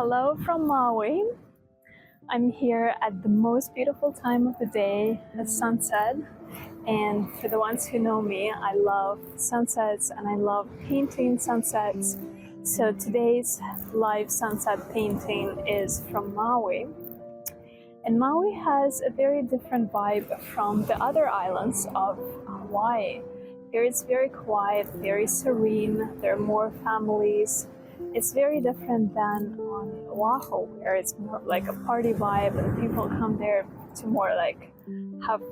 Hello from Maui. I'm here at the most beautiful time of the day, the sunset. And for the ones who know me, I love sunsets and I love painting sunsets. So today's live sunset painting is from Maui. And Maui has a very different vibe from the other islands of Hawaii. Here it's very quiet, very serene, there are more families. It's very different than on Oahu, where it's more like a party vibe and people come there to more like have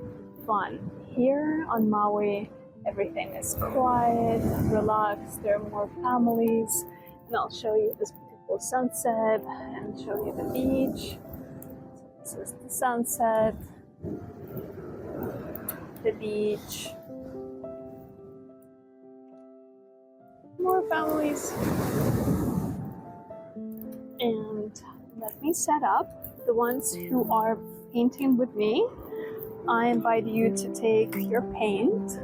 fun. Here on Maui, everything is quiet, relaxed, there are more families. And I'll show you this beautiful sunset and show you the beach. This is the sunset, the beach, more families. And let me set up. The ones who are painting with me, I invite you to take your paint.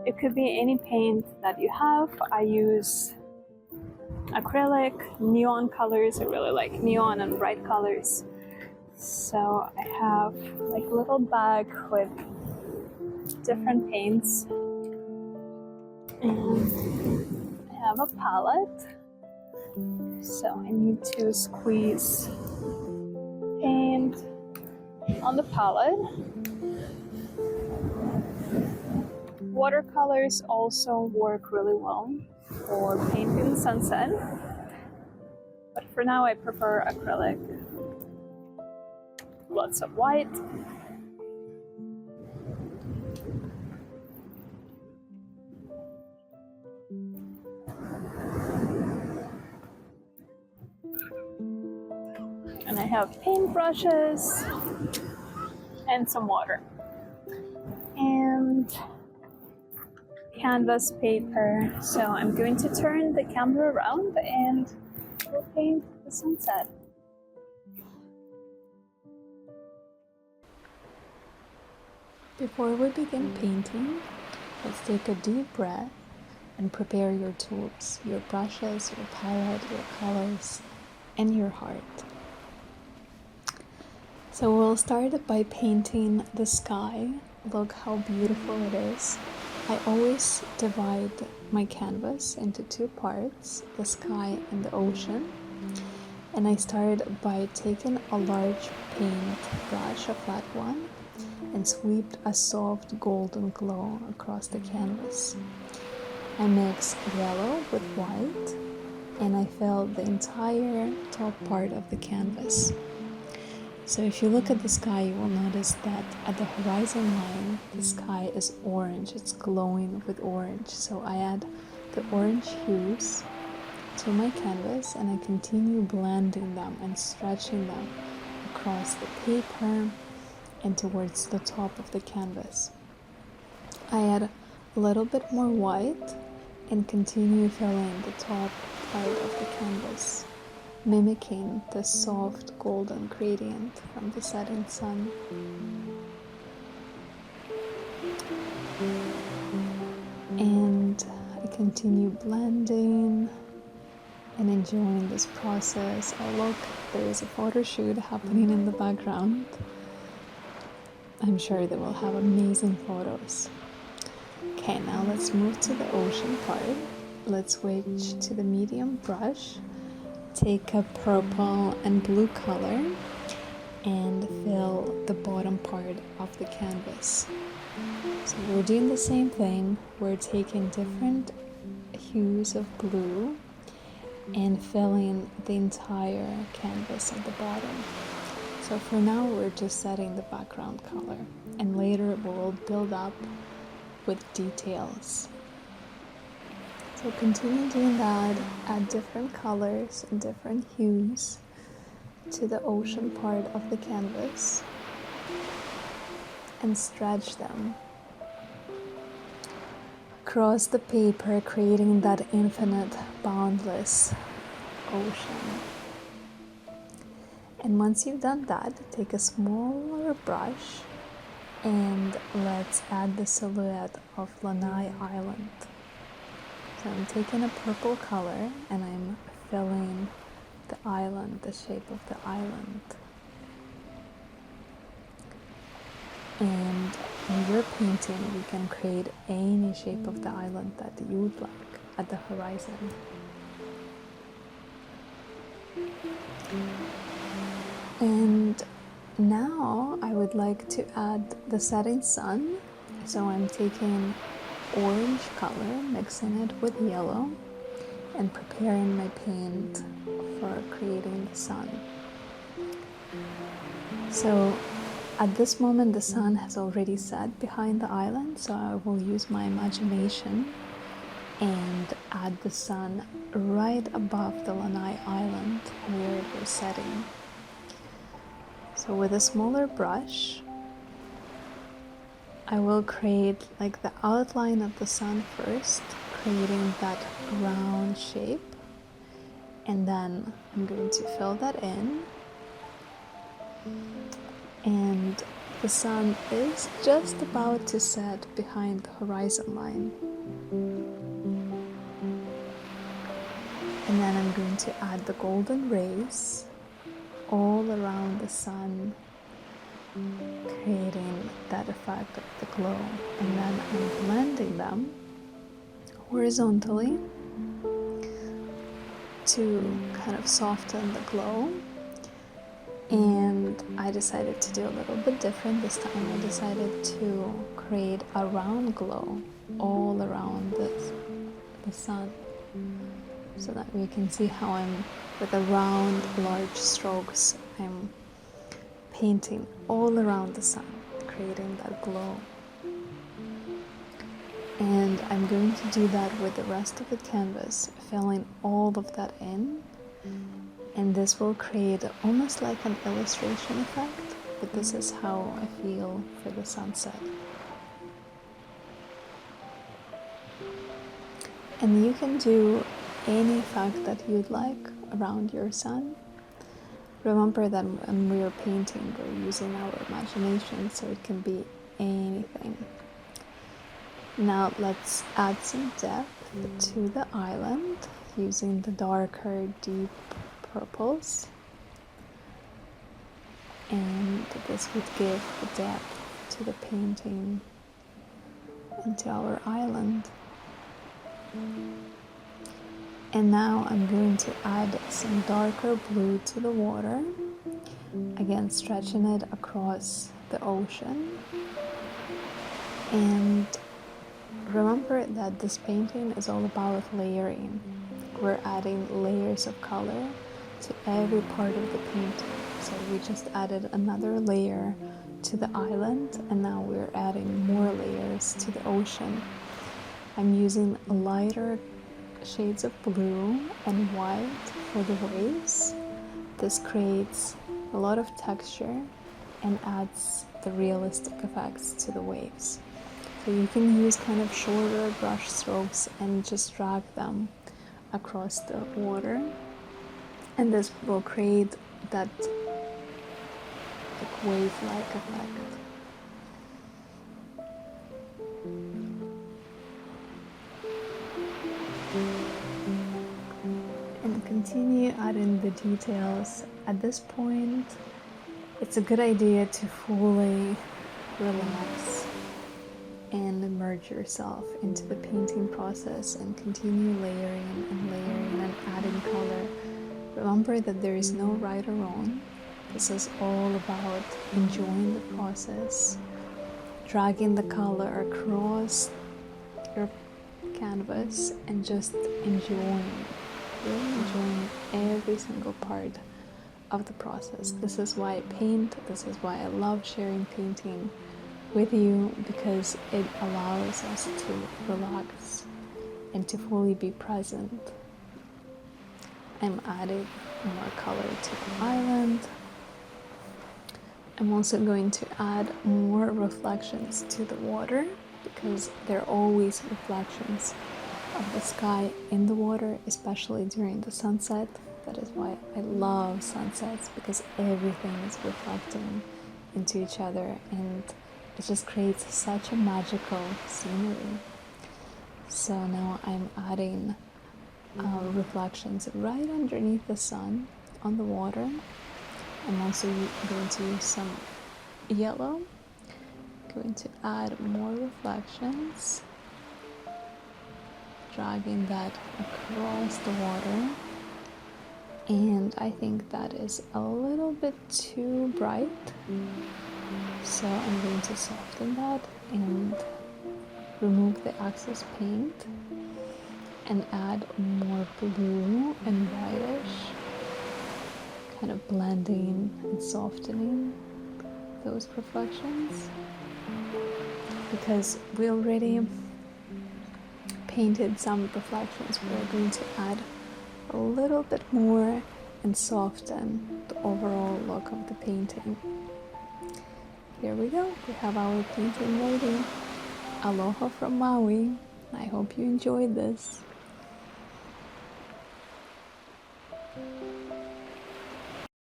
It could be any paint that you have. I use acrylic, neon colors. I really like neon and bright colors. So I have like a little bag with different paints, and I have a palette. So I need to squeeze paint on the palette. Watercolors also work really well for painting sunset, but for now I prefer acrylic. Lots of white. And I have paintbrushes and some water. And canvas paper. So I'm going to turn the camera around and we'll paint the sunset. Before we begin painting, let's take a deep breath and prepare your tools, your brushes, your palette, your colors, and your heart. So we'll start by painting the sky. Look how beautiful it is. I always divide my canvas into two parts, the sky and the ocean. And I start by taking a large paint brush, a flat one, and swept a soft golden glow across the canvas. I mix yellow with white, and I fill the entire top part of the canvas. So if you look at the sky, you will notice that at the horizon line, the sky is orange. It's glowing with orange. So I add the orange hues to my canvas, and I continue blending them and stretching them across the paper and towards the top of the canvas. I add a little bit more white and continue filling the top part of the canvas, mimicking the soft golden gradient from the setting sun. And I continue blending and enjoying this process. Oh look, there is a photo shoot happening in the background. I'm sure they will have amazing photos. Okay, now let's move to the ocean part. Let's switch to the medium brush. Take a purple and blue color and fill the bottom part of the canvas. So we're doing the same thing. We're taking different hues of blue and filling the entire canvas at the bottom. So for now, we're just setting the background color, and later we'll build up with details. So continue doing that, add different colors and different hues to the ocean part of the canvas and stretch them across the paper, creating that infinite, boundless ocean. And once you've done that, take a smaller brush and let's add the silhouette of Lanai Island. So I'm taking a purple color and I'm filling the island, the shape of the island. And when you're painting, you can create any shape of the island that you would like at the horizon. And now I would like to add the setting sun. So I'm taking orange color, mixing it with yellow, and preparing my paint for creating the sun. So at this moment the sun has already set behind the island, so I will use my imagination and add the sun right above the Lanai Island where it was setting. So with a smaller brush, I will create like the outline of the sun first, creating that round shape, and then I'm going to fill that in. And the sun is just about to set behind the horizon line. And then I'm going to add the golden rays all around the sun, creating that effect of the glow. And then I'm blending them horizontally to kind of soften the glow. And I decided to do a little bit different this time. I decided to create a round glow all around the sun, so that we can see how I'm, with a round, large strokes, I'm painting all around the sun, creating that glow. And I'm going to do that with the rest of the canvas, filling all of that in. And this will create almost like an illustration effect, but this is how I feel for the sunset. And you can do any effect that you'd like around your sun. Remember that when we're painting, we're using our imagination, so it can be anything. Now let's add some depth to the island using the darker, deep purples. And this would give the depth to the painting and to our island. And now I'm going to add some darker blue to the water, again stretching it across the ocean. And remember that this painting is all about layering. We're adding layers of color to every part of the painting. So we just added another layer to the island, and now we're adding more layers to the ocean. I'm using lighter shades of blue and white for the waves. This creates a lot of texture and adds the realistic effects to the waves. So you can use kind of shorter brush strokes and just drag them across the water, and this will create that like wave-like effect. And continue adding the details. At this point, it's a good idea to fully relax and immerse yourself into the painting process and continue layering and adding color. Remember that there is no right or wrong. This is all about enjoying the process, dragging the color across your canvas and just enjoying, really enjoying every single part of the process. This is why I paint, this is why I love sharing painting with you, because it allows us to relax and to fully be present. I'm adding more color to the island. I'm also going to add more reflections to the water, because there are always reflections of the sky in the water, especially during the sunset. That is why I love sunsets, because everything is reflecting into each other and it just creates such a magical scenery. So now I'm adding reflections right underneath the sun on the water. I'm also going to use some yellow. Going to add more reflections, dragging that across the water. And I think that is a little bit too bright, so I'm going to soften that and remove the excess paint and add more blue and whitish, kind of blending and softening those reflections, because we already painted some reflections. We're going to add a little bit more and soften the overall look of the painting. Here we go, we have our painting ready. Aloha from Maui. I hope you enjoyed this.